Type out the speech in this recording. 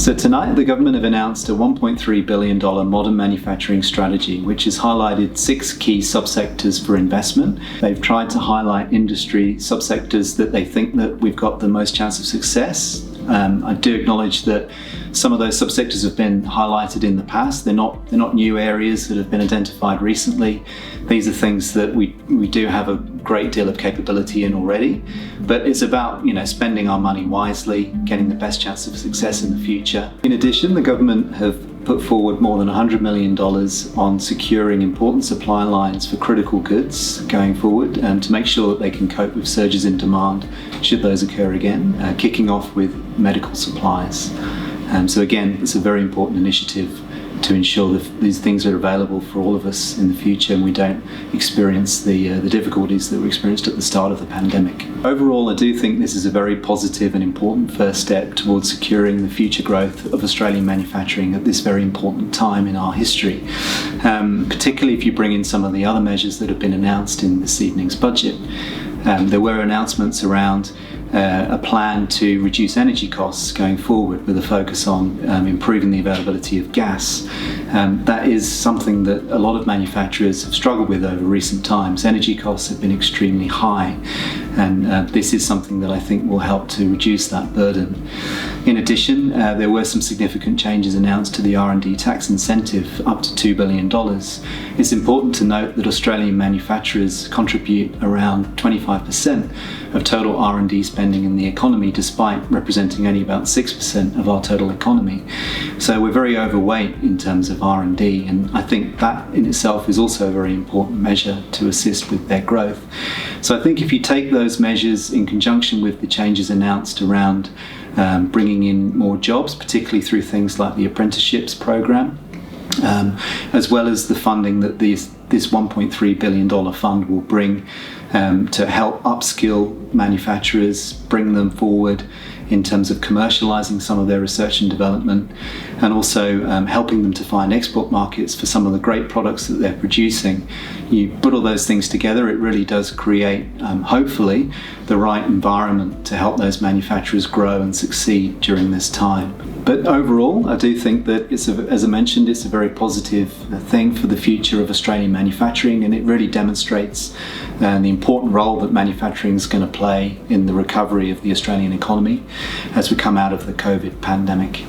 So tonight, the government have announced a $1.3 billion modern manufacturing strategy, which has highlighted 6 key subsectors for investment. They've tried to highlight industry subsectors that they think that we've got the most chance of success. I do acknowledge that some of those subsectors have been highlighted in the past. They're not new areas that have been identified recently. These are things that we do have a great deal of capability in already, but it's about spending our money wisely, getting the best chance of success in the future. In addition, the government have put forward more than $100 million on securing important supply lines for critical goods going forward, and to make sure that they can cope with surges in demand should those occur again, kicking off with medical supplies. So again, it's a very important initiative to ensure that these things are available for all of us in the future and we don't experience the difficulties that we experienced at the start of the pandemic. Overall, I do think this is a very positive and important first step towards securing the future growth of Australian manufacturing at this very important time in our history, particularly if you bring in some of the other measures that have been announced in this evening's budget. There were announcements around a plan to reduce energy costs going forward with a focus on improving the availability of gas. That is something that a lot of manufacturers have struggled with over recent times. Energy costs have been extremely high, and this is something that I think will help to reduce that burden. In addition, there were some significant changes announced to the R&D tax incentive, up to $2 billion. It's important to note that Australian manufacturers contribute around 25% of total R&D spending in the economy, despite representing only about 6% of our total economy. So we're very overweight in terms of R&D, and I think that in itself is also a very important measure to assist with their growth. So I think if you take those measures in conjunction with the changes announced around bringing in more jobs, particularly through things like the apprenticeships program, as well as the funding that this $1.3 billion fund will bring to help upskill manufacturers, bring them forward in terms of commercializing some of their research and development, and also helping them to find export markets for some of the great products that they're producing. You put all those things together, it really does create, hopefully, the right environment to help those manufacturers grow and succeed during this time. But overall, I do think that, as I mentioned, it's a very positive thing for the future of Australian manufacturing, and it really demonstrates the important role that manufacturing is going to play in the recovery of the Australian economy as we come out of the COVID pandemic.